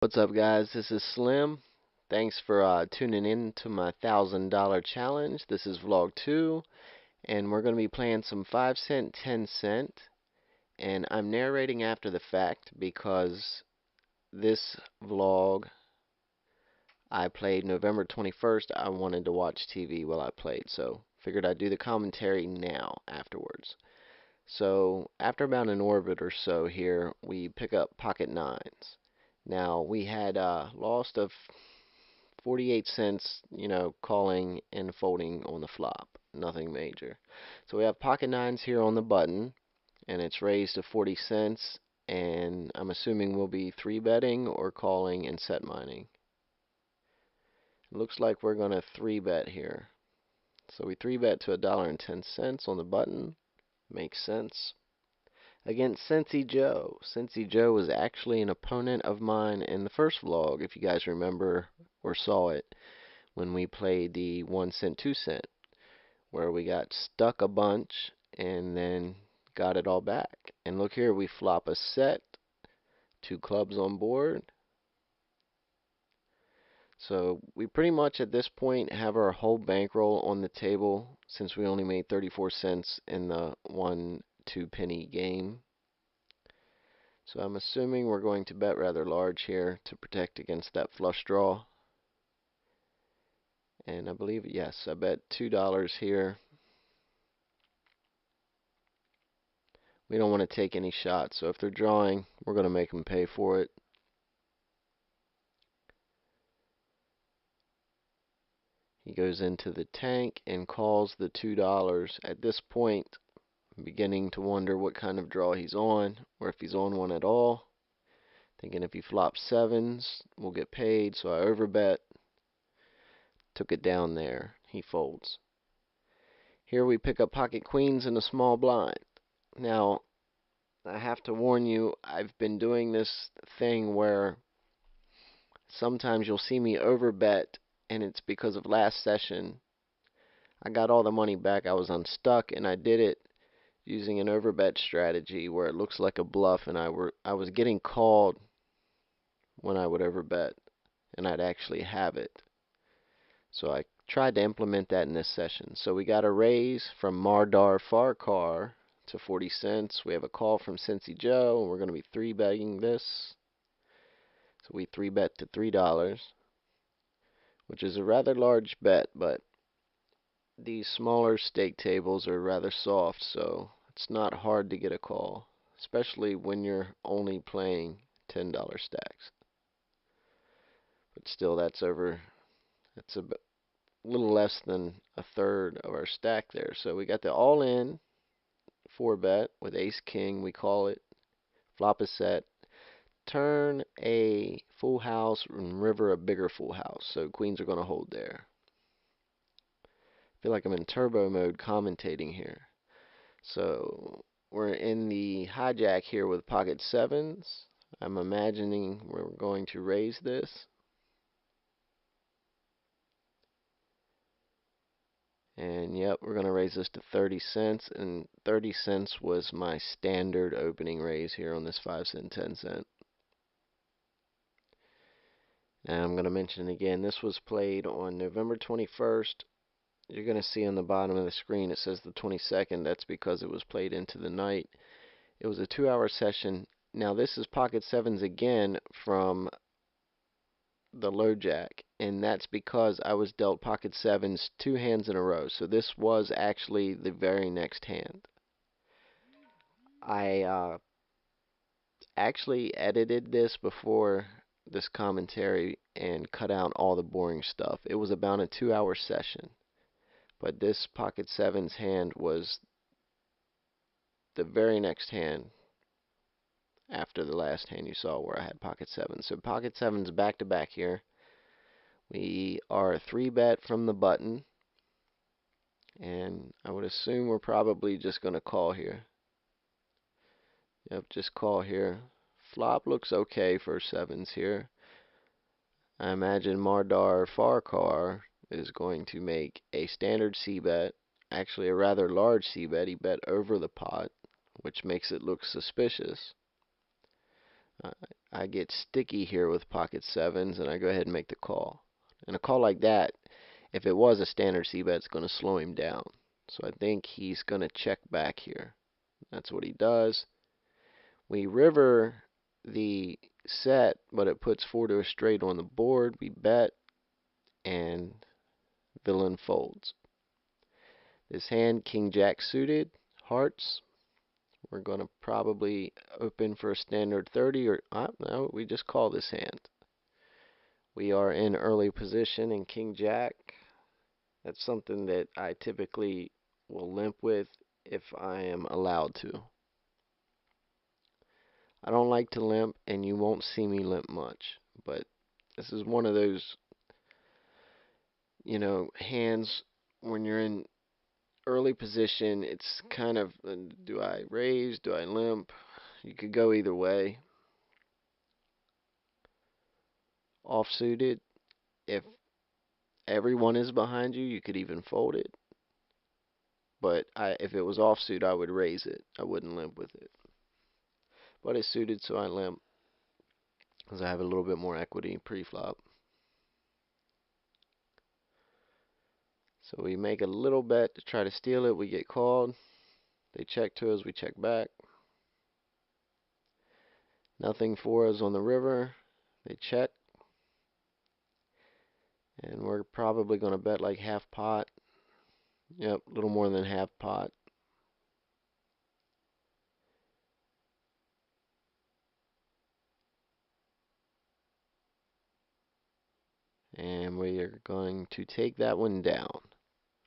What's up, guys? This is Slim. Thanks for tuning in to my $1,000 challenge. This is vlog 2, and we're going to be playing some 5 cent, 10 cent. And I'm narrating after the fact because this vlog I played November 21st. I wanted to watch TV while I played, so figured I'd do the commentary now afterwards. So, after about an orbit or so here, we pick up pocket nines. Now, we had lost a 48 cents, calling and folding on the flop. Nothing major. So we have pocket nines here on the button, and it's raised to 40 cents, and I'm assuming we'll be 3-betting or calling and set mining. It looks like we're going to 3-bet here. So we 3-bet to $1.10 on the button. Makes sense. Against Cincy Joe. Cincy Joe was actually an opponent of mine in the first vlog, if you guys remember or saw it, when we played the 1 cent, 2 cent, where we got stuck a bunch and then got it all back. And look here, we flop a set, 2 clubs on board. So we pretty much at this point have our whole bankroll on the table since we only made 34 cents in the 1-2 penny game. So I'm assuming we're going to bet rather large here to protect against that flush draw. And I believe, yes, I bet $2 here. We don't want to take any shots, so if they're drawing, we're going to make them pay for it. He goes into the tank and calls the $2. At this point, I'm beginning to wonder what kind of draw he's on, or if he's on one at all. Thinking if he flops sevens, we'll get paid, so I overbet. Took it down there. He folds. Here we pick up pocket queens and a small blind. Now, I have to warn you, I've been doing this thing where sometimes you'll see me overbet, and it's because of last session. I got all the money back. I was unstuck, and I did it using an overbet strategy where it looks like a bluff, and I was getting called when I would overbet, and I'd actually have it. So I tried to implement that in this session. So we got a raise from Mardar Farkar to 40 cents. We have a call from Cincy Joe, and we're going to be 3-betting this. So we 3-bet to $3, which is a rather large bet, but these smaller stake tables are rather soft, so it's not hard to get a call, especially when you're only playing $10 stacks. But still, that's a little less than a third of our stack there. So we got the all-in 4-bet with ace king, we call it. Flop a set. Turn a full house and river a bigger full house. So queens are going to hold there. I feel like I'm in turbo mode commentating here. So we're in the hijack here with pocket sevens. I'm imagining we're going to raise this. And yep, we're going to raise this to 30 cents. And 30 cents was my standard opening raise here on this 5 cent, 10 cent. And I'm going to mention again, this was played on November 21st. You're going to see on the bottom of the screen it says the 22nd. That's because it was played into the night. It was a 2-hour session. Now this is pocket sevens again from the low jack, and that's because I was dealt pocket sevens 2 hands in a row. So this was actually the very next hand. I actually edited this before this commentary and cut out all the boring stuff. It was about a 2-hour session, but this pocket sevens hand was the very next hand after the last hand you saw where I had pocket sevens. So pocket sevens back to back here. We are 3-bet from the button, and I would assume we're probably just going to call here. Yep, just call here. Flop looks okay for sevens here. I imagine Mardar Farkar is going to make a standard c-bet, actually a rather large c-bet. He bet over the pot, which makes it look suspicious. I, I get sticky here with pocket sevens, and I go ahead and make the call. And a call like that, if it was a standard c-bet, it's going to slow him down. So I think he's going to check back here. That's what he does. We river the set, but it puts 4 to a straight on the board. We bet, and villain folds. This hand, King Jack suited, hearts. We're going to probably open for a standard 30, or no, we just call this hand. We are in early position in King Jack. That's something that I typically will limp with if I am allowed to. I don't like to limp, and you won't see me limp much, but this is one of those, hands when you're in early position. It's kind of, do I raise, do I limp? You could go either way. Offsuited, if everyone is behind you, you could even fold it. But if it was offsuit, I would raise it. I wouldn't limp with it. But it's suited, so I limp because I have a little bit more equity pre-flop. So we make a little bet to try to steal it. We get called. They check to us. We check back. Nothing for us on the river. They check. And we're probably going to bet like half pot. Yep, a little more than half pot. And we are going to take that one down.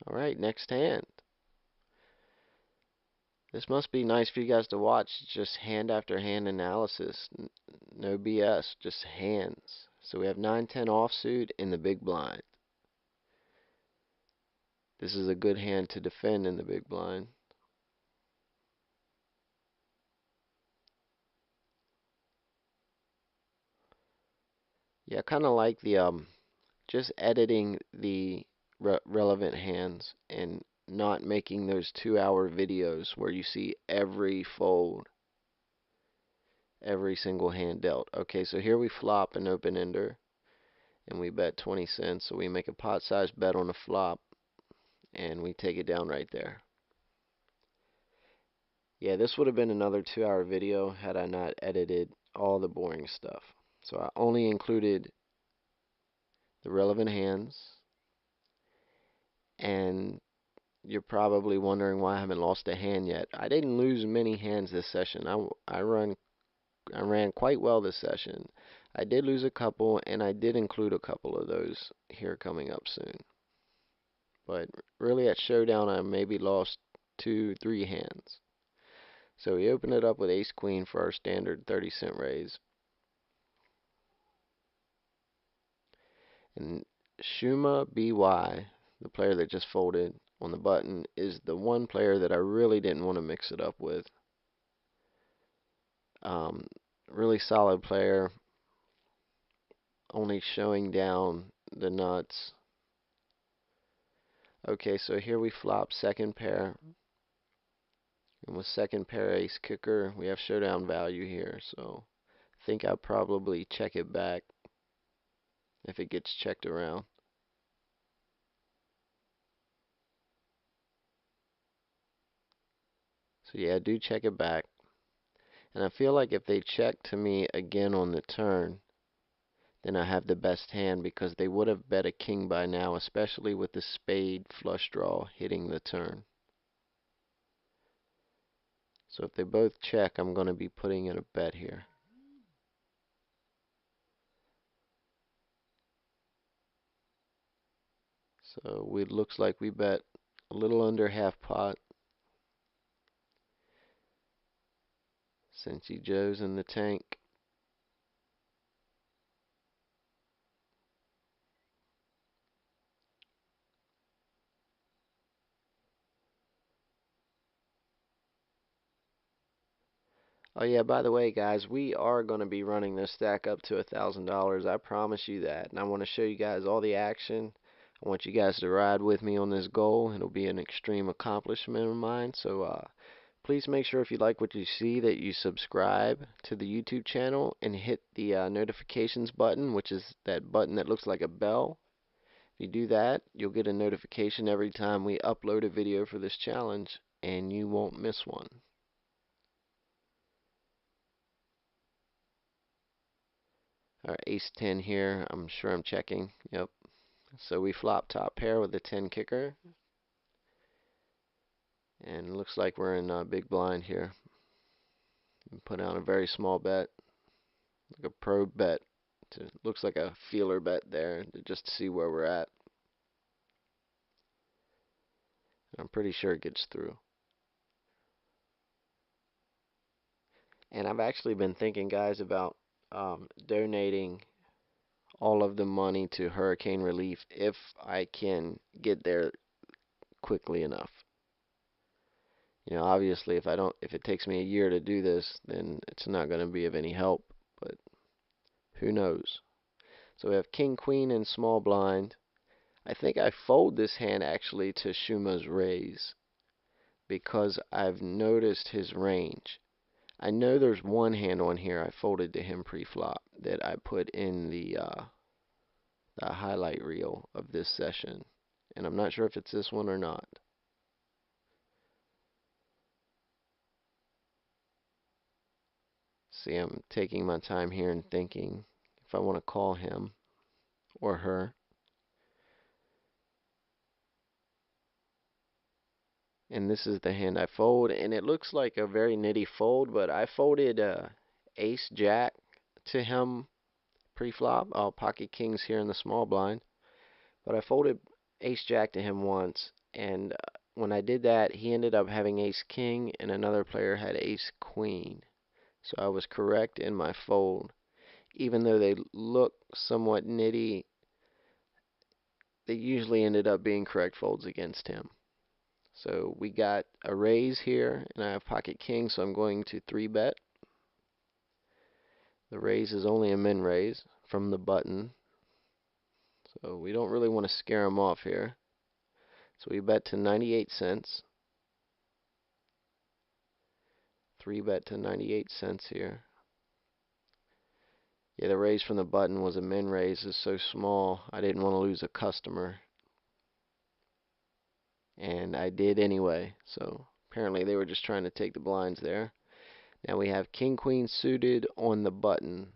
All right, next hand. This must be nice for you guys to watch. Just hand after hand analysis. No BS, just hands. So we have 9-10 offsuit in the big blind. This is a good hand to defend in the big blind. Yeah, I kind of like the just editing the relevant hands and not making those 2-hour videos where you see every fold, every single hand dealt. Okay, so here we flop an open ender and we bet 20 cents. So we make a pot size bet on the flop and we take it down right there. Yeah, this would have been another 2-hour video had I not edited all the boring stuff. So I only included the relevant hands, and you're probably wondering why I haven't lost a hand yet. I didn't lose many hands this session. I ran quite well this session. I did lose a couple, and I did include a couple of those here coming up soon. But really at showdown, I maybe lost 2, 3 hands. So we open it up with ace queen for our standard 30-cent raise. And Shuma BY, the player that just folded on the button, is the one player that I really didn't want to mix it up with. Really solid player, only showing down the nuts. Okay, so here we flop second pair. And with second pair ace kicker, we have showdown value here. So I think I'll probably check it back if it gets checked around. So yeah, I do check it back. And I feel like if they check to me again on the turn, then I have the best hand because they would have bet a king by now, especially with the spade flush draw hitting the turn. So if they both check, I'm going to be putting in a bet here. So it looks like we bet a little under half pot. Cincy Joe's in the tank. Oh yeah, by the way, guys, we are going to be running this stack up to $1,000. I promise you that. And I want to show you guys all the action. I want you guys to ride with me on this goal. It'll be an extreme accomplishment of mine. So Please make sure if you like what you see that you subscribe to the YouTube channel and hit the notifications button, which is that button that looks like a bell. If you do that, you'll get a notification every time we upload a video for this challenge, and you won't miss one. Our ace 10 here, I'm sure I'm checking. Yep. So we flop top pair with the 10 kicker. And it looks like we're in big blind here. Put down a very small bet, like a probe bet. Looks like a feeler bet there, just to see where we're at. I'm pretty sure it gets through. And I've actually been thinking, guys, about donating all of the money to hurricane relief if I can get there quickly enough. You know, obviously, if it takes me a year to do this, then it's not going to be of any help. But who knows? So we have king, queen, and small blind. I think I fold this hand actually to Shuma's raise because I've noticed his range. I know there's one hand on here I folded to him pre-flop that I put in the highlight reel of this session, and I'm not sure if it's this one or not. See, I'm taking my time here and thinking if I want to call him or her. And this is the hand I fold, and it looks like a very nitty fold, but I folded ace jack to him pre-flop. I'll pocket kings here in the small blind, but I folded ace jack to him once, and when I did that, he ended up having ace king, and another player had ace queen. So I was correct in my fold. Even though they look somewhat nitty, they usually ended up being correct folds against him. So we got a raise here, and I have pocket king, so I'm going to 3-bet. The raise is only a min raise from the button, so we don't really want to scare him off here. So we bet to 98 cents. 3-bet to 98 cents here. Yeah, the raise from the button was a min raise. It's so small, I didn't want to lose a customer. And I did anyway, so apparently they were just trying to take the blinds there. Now we have king queen suited on the button.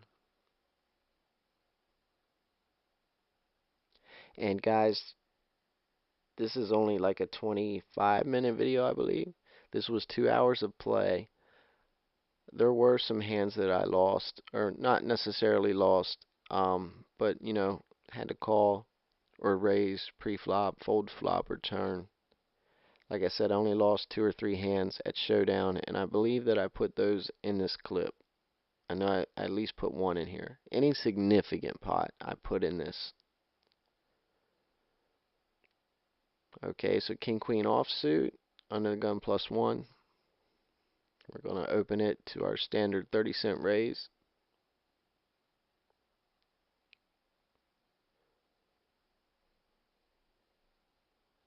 And guys, this is only like a 25-minute video, I believe. This was 2 hours of play. There were some hands that I lost, or not necessarily lost, but you know, had to call or raise pre-flop, fold flop, or turn. Like I said, I only lost 2 or 3 hands at showdown, and I believe that I put those in this clip. I know I at least put one in here. Any significant pot I put in this. Okay, so king queen offsuit, under the gun +1. We're going to open it to our standard 30-cent raise.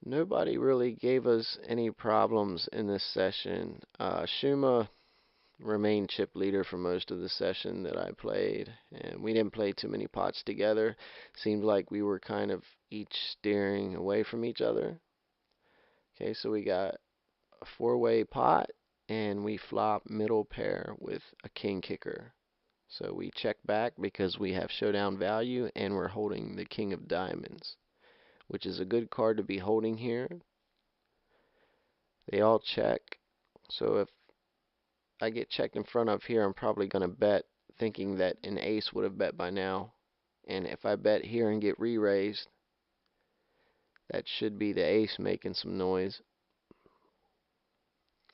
Nobody really gave us any problems in this session. Shuma remained chip leader for most of the session that I played, and we didn't play too many pots together. Seemed like we were kind of each steering away from each other. Okay, so we got a 4-way pot, and we flop middle pair with a king kicker. So we check back because we have showdown value, and we're holding the king of diamonds, which is a good card to be holding here. They all check. So if I get checked in front of here, I'm probably going to bet thinking that an ace would have bet by now. And if I bet here and get re-raised, that should be the ace making some noise.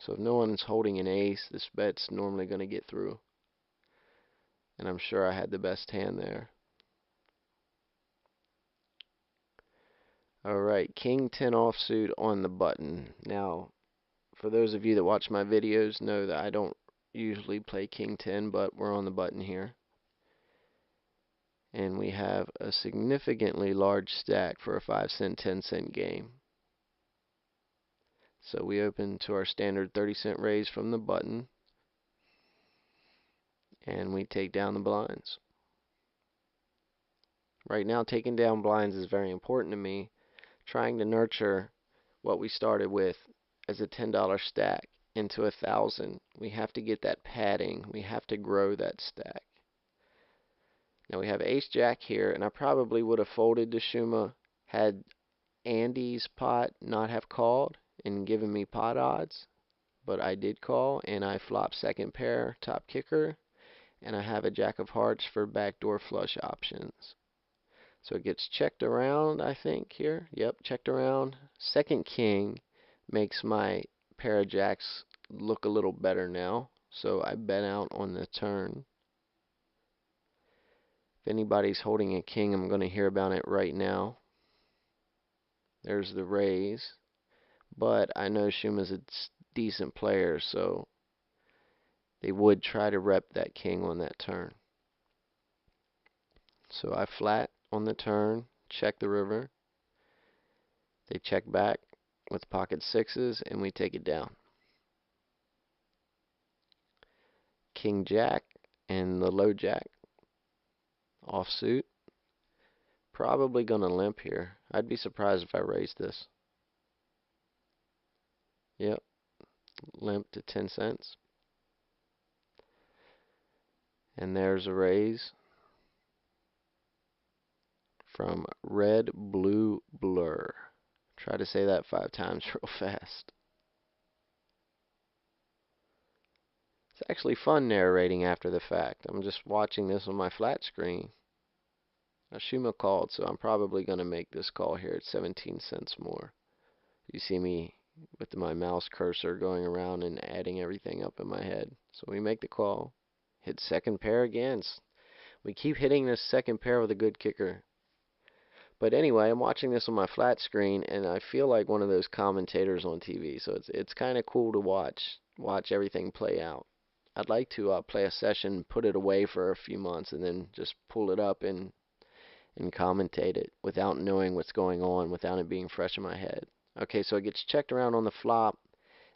So if no one's holding an ace, this bet's normally going to get through. And I'm sure I had the best hand there. Alright, king 10 offsuit on the button. Now, for those of you that watch my videos know that I don't usually play king 10, but we're on the button here. And we have a significantly large stack for a 5-cent, 10-cent game. So we open to our standard 30-cent raise from the button, and we take down the blinds. Right now, taking down blinds is very important to me, trying to nurture what we started with as a $10 stack into 1,000. We have to get that padding. We have to grow that stack. Now we have ace jack here, and I probably would have folded to Shuma had Andy's pot not have called and given me pot odds, but I did call, and I flop second pair top kicker, and I have a jack of hearts for backdoor flush options. So it gets checked around, I think, here. Yep, checked around. Second king makes my pair of jacks look a little better now. So I bet out on the turn. If anybody's holding a king, I'm going to hear about it right now. There's the raise. But I know Shuma's a decent player, so they would try to rep that king on that turn. So I flat on the turn, check the river. They check back with pocket sixes, and we take it down. King jack and the low jack offsuit. Probably gonna limp here. I'd be surprised if I raised this. Yep, limp to 10 cents. And there's a raise from Red Blue Blur. Try to say that 5 times real fast. It's actually fun narrating after the fact. I'm just watching this on my flat screen. Shuma called, so I'm probably going to make this call here at 17 cents more. You see me with my mouse cursor going around and adding everything up in my head. So we make the call. Hit second pair again. We keep hitting this second pair with a good kicker. But anyway, I'm watching this on my flat screen, and I feel like one of those commentators on TV. So it's kind of cool to watch everything play out. I'd like to play a session, put it away for a few months, and then just pull it up and commentate it without knowing what's going on, without it being fresh in my head. Okay, so it gets checked around on the flop,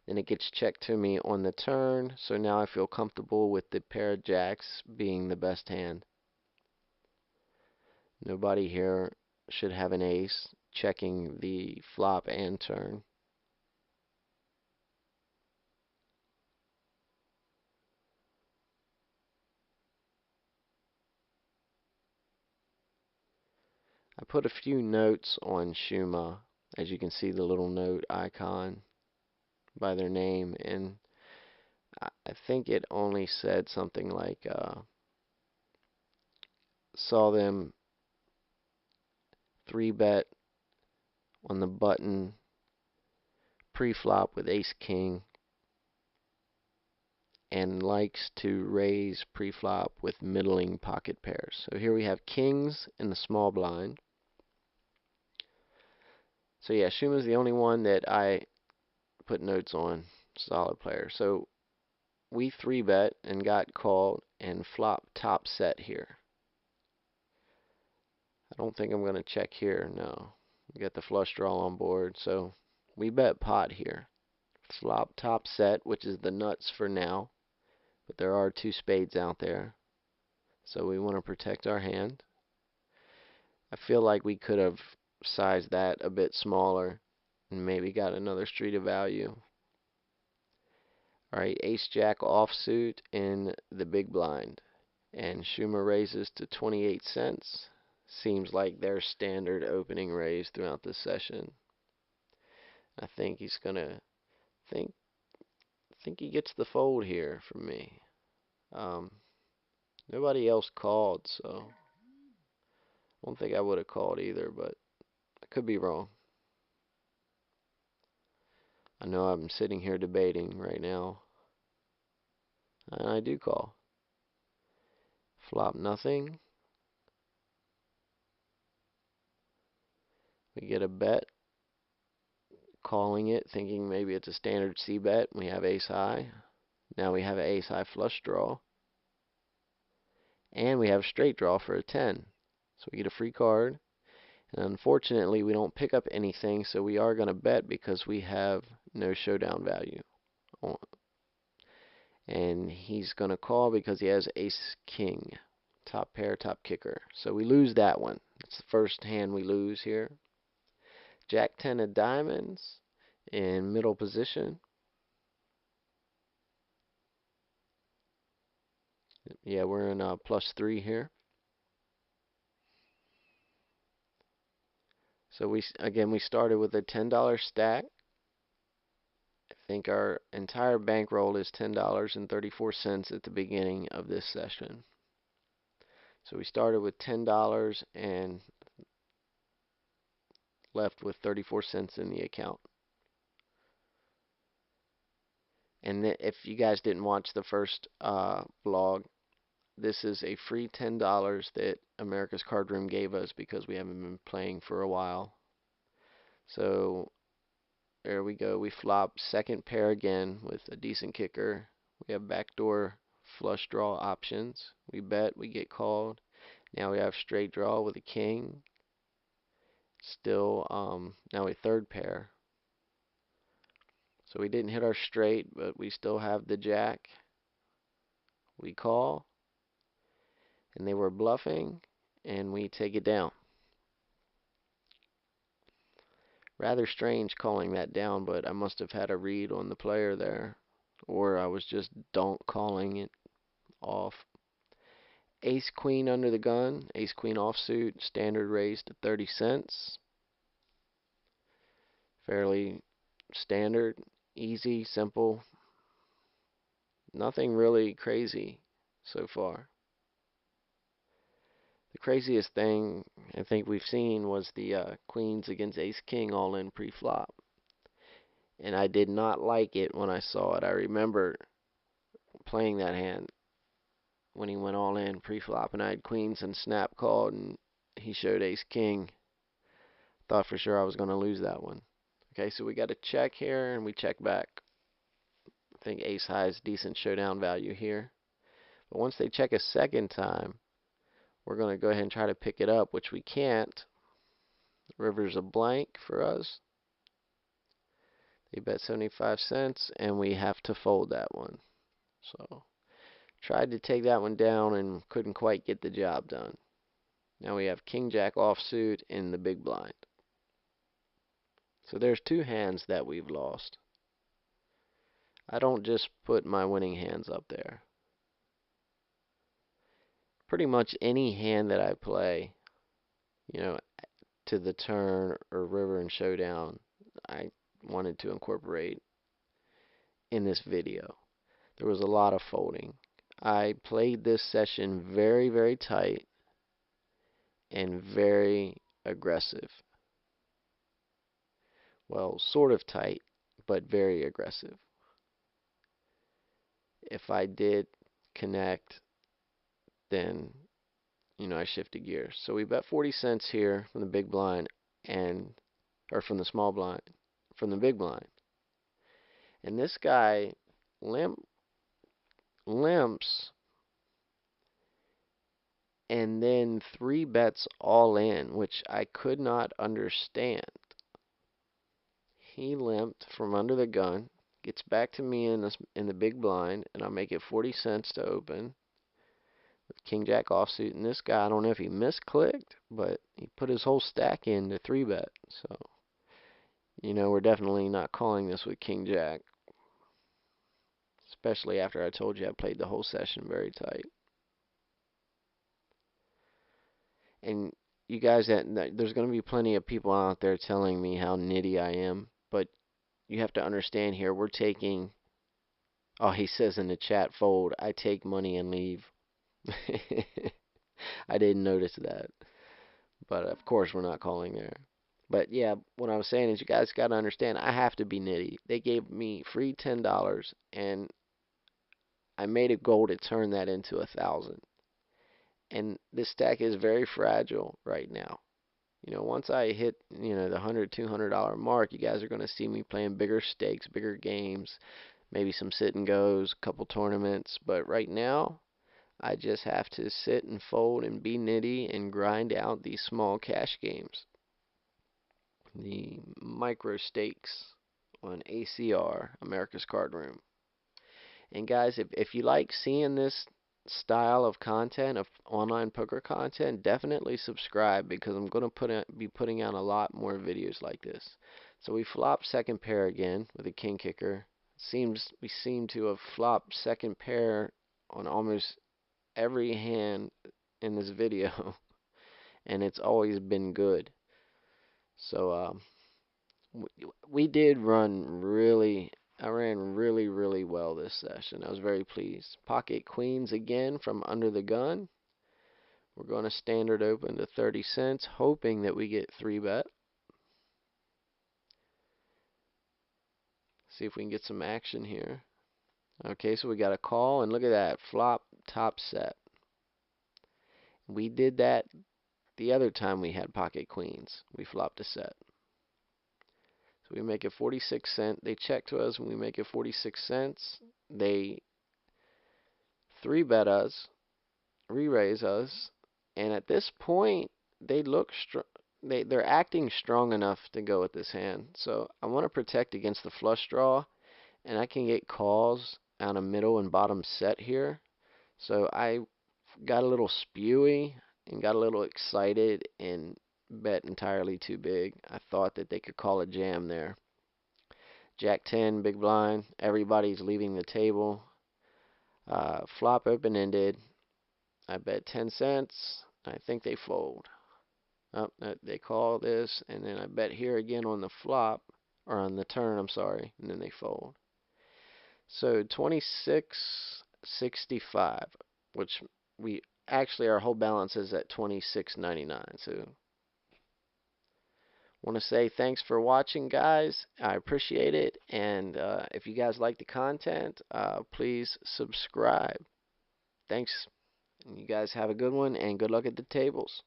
then it gets checked to me on the turn, so now I feel comfortable with the pair of jacks being the best hand. Nobody here should have an ace, checking the flop and turn. I put a few notes on Shuma, as you can see the little note icon by their name, and I think it only said something like, saw them 3-bet on the button pre-flop with ace king, and likes to raise pre-flop with middling pocket pairs. So here we have kings in the small blind. So yeah, Shuma's the only one that I put notes on. Solid player. So we 3-bet and got called and flop top set here. I don't think I'm going to check here. No. We got the flush draw on board. So we bet pot here. Flop top set, which is the nuts for now. But there are 2 spades out there. So we want to protect our hand. I feel like we could have sized that a bit smaller and maybe got another street of value. Alright, ace jack offsuit in the big blind. And Shuma raises to 28 cents. Seems like their standard opening raise throughout the session. I think he's gonna think he gets the fold here from me. Nobody else called, so I don't think I would have called either, but I could be wrong. I know I'm sitting here debating right now. And I do call. Flop nothing. We get a bet. Calling it, thinking maybe it's a standard C bet. We have ace high. Now we have an ace high flush draw. And we have straight draw for a 10. So we get a free card. And unfortunately, we don't pick up anything, so we are going to bet because we have no showdown value. And he's going to call because he has ace king, top pair, top kicker. So we lose that one. That's the first hand we lose here. Jack 10 of diamonds in middle position. Yeah, we're in +3 here. So we started with a $10 stack. I think our entire bankroll is $10.34 at the beginning of this session. So we started with $10 and left with 34 cents in the account. And if you guys didn't watch the first vlog, this is a free $10 that America's Card Room gave us because we haven't been playing for a while. So there we go. We flop second pair again with a decent kicker. We have backdoor flush draw options. We bet, we get called. Now we have straight draw with a king. Still, now a third pair. So we didn't hit our straight, but we still have the jack. We call, and they were bluffing, and we take it down. Rather strange calling that down, but I must have had a read on the player there, or I was just don't calling it off. Ace queen under the gun, ace queen offsuit, standard raised to 30 cents. Fairly standard, easy, simple. Nothing really crazy so far. The craziest thing I think we've seen was the queens against ace king all in pre-flop. And I did not like it when I saw it. I remember playing that hand when he went all in pre-flop and I had queens and snap called and he showed ace king. Thought for sure I was going to lose that one. Okay, so we got a check here and we check back. I think ace high is decent showdown value here. But once they check a second time, we're going to go ahead and try to pick it up, which we can't. River's a blank for us. They bet 75 cents and we have to fold that one. So tried to take that one down and couldn't quite get the job done. Now we have king jack offsuit in the big blind. So there's two hands that we've lost. I don't just put my winning hands up there. Pretty much any hand that I play, you know, to the turn or river and showdown, I wanted to incorporate in this video. There was a lot of folding. I played this session very, very tight and very aggressive. Well, sort of tight, but very aggressive. If I did connect, then, you know, I shifted gears. So we bet 40 cents here from the big blind or from the small blind, from the big blind. And this guy limps and then 3 bets all in, which I could not understand. He limped from under the gun, gets back to me in the big blind, and I make it 40 cents to open with king jack offsuit. And this guy, I don't know if he misclicked, but he put his whole stack in to 3 bet. So, you know, we're definitely not calling this with king jack, especially after I told you I played the whole session very tight. And you guys, there's going to be plenty of people out there telling me how nitty I am, but you have to understand here, we're taking, oh, he says in the chat, fold, I take money and leave. I didn't notice that, but of course we're not calling there. But yeah, what I was saying is you guys got to understand, I have to be nitty. They gave me free $10, and I made a goal to turn that into 1,000. And this stack is very fragile right now. You know, once I hit, you know, the $100, $200 mark, you guys are going to see me playing bigger stakes, bigger games, maybe some sit and goes, a couple tournaments. But right now, I just have to sit and fold and be nitty and grind out these small cash games, the micro stakes on ACR, America's Card Room. And guys, if you like seeing this style of content, of online poker content, definitely subscribe because I'm going to be putting out a lot more videos like this. So we flop second pair again with a king kicker. We seem to have flopped second pair on almost every hand in this video, and it's always been good. So we did I ran really well this session. I was very pleased. Pocket queens again from under the gun. We're going to standard open to 30 cents, hoping that we get 3-bet. See if we can get some action here. Okay, so we got a call, and look at that, flop top set. We did that the other time we had pocket queens. We flopped a set. So we make it 46 cents. They check to us when we make it 46 cents. They 3-bet us, re-raise us, and at this point they look they're acting strong enough to go with this hand. So I want to protect against the flush draw, and I can get calls on a middle and bottom set here. So I got a little spewy and got a little excited and bet entirely too big. I thought that they could call a jam there. Jack 10, big blind. Everybody's leaving the table. Flop open-ended. I bet 10 cents. I think they fold. Oh, they call this, and then I bet here again on the flop, or on the turn, I'm sorry, and then they fold. So 26.65, which we actually, our whole balance is at 26.99. So want to say thanks for watching, guys. I appreciate it, and if you guys like the content, please subscribe. Thanks, and you guys have a good one, and good luck at the tables.